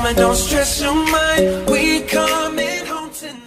Mama, don't stress your mind. We coming home tonight.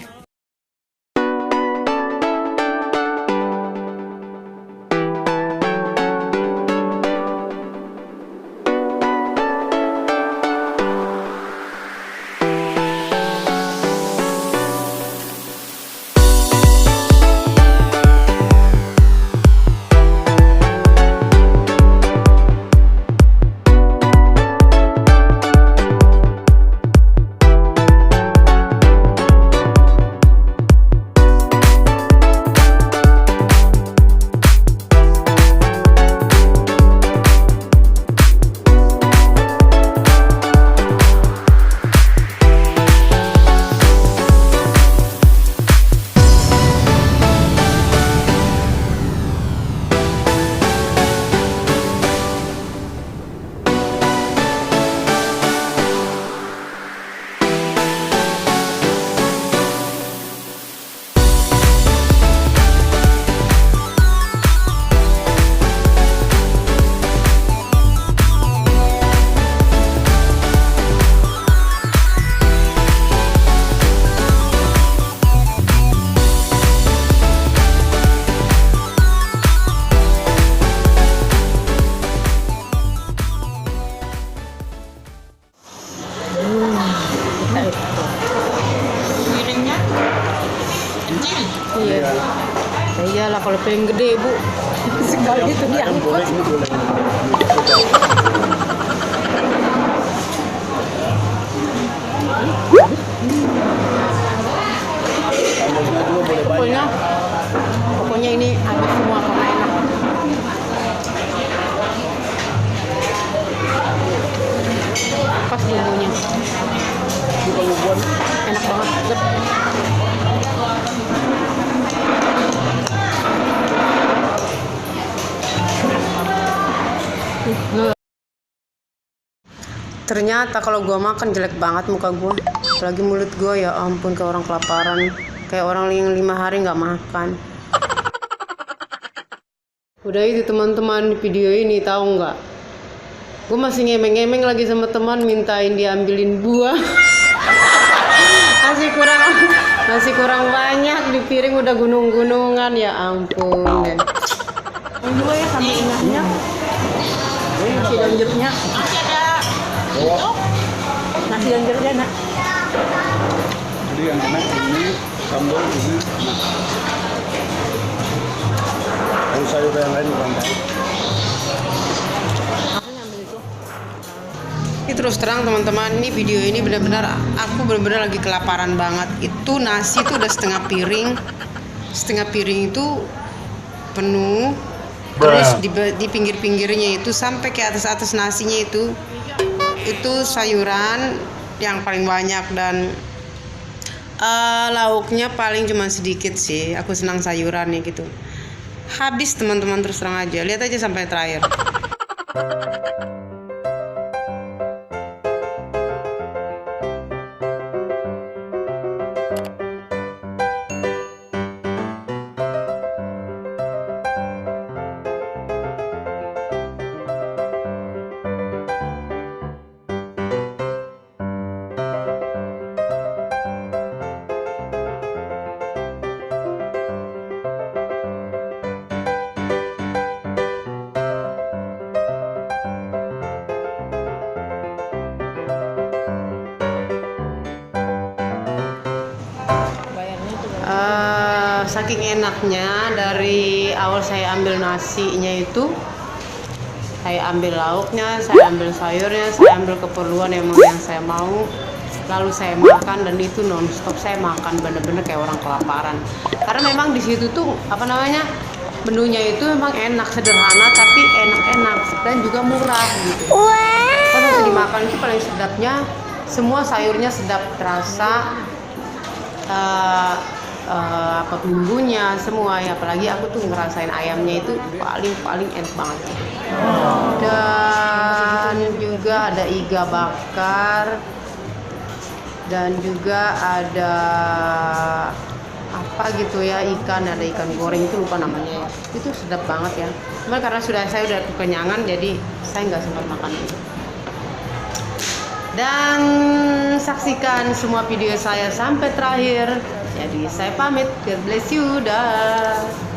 Iya. Ya iyalah kalau pengen gede, Bu. Sekali itu diangkut. Pokoknya ini habis semua karena enak. Pas bumbunya. Enak banget. Ternyata kalau gua makan jelek banget muka gua, apalagi mulut gua, ya ampun, kayak orang kelaparan, kayak orang yang 5 hari nggak makan. Udah itu teman-teman, video ini tahu nggak? Gua masih ngemeng-ngemeng lagi sama teman mintain diambilin buah. masih kurang banyak di piring, udah gunung-gunungan, ya ampun. Yang dua ya sambil ingatnya. Nasi dan jeruknya. Nasi dan jeruknya, nak. Jadi yang enak ini sambal ini. Kalau sayur yang lain kurang tahu. Ini terus terang teman-teman, ini video ini benar-benar aku benar-benar lagi kelaparan banget. Itu nasi itu udah setengah piring itu penuh. Terus di pinggir-pinggirnya itu sampai ke atas nasinya itu sayuran yang paling banyak, dan lauknya paling cuma sedikit sih. Aku senang sayurannya gitu. Habis teman-teman, terus terang aja, lihat aja sampai terakhir. Saking enaknya, dari awal saya ambil nasinya itu, saya ambil lauknya, saya ambil sayurnya, saya ambil keperluan yang saya mau, lalu saya makan, dan itu nonstop saya makan, bener-bener kayak orang kelaparan. Karena memang di situ tuh menunya itu memang enak, sederhana tapi enak-enak dan juga murah gitu. Pas waktu dimakan itu paling sedapnya, semua sayurnya sedap terasa. Bumbunya semua ya, apalagi aku tuh ngerasain ayamnya itu paling enak banget. Dan juga ada iga bakar, dan juga ada apa gitu ya, ada ikan goreng, itu lupa namanya ya. Itu sedap banget ya. Cuma karena saya udah kekenyangan, jadi saya nggak sempat makan itu. Dan saksikan semua video saya sampai terakhir. Jadi saya pamit. God bless you. Dah.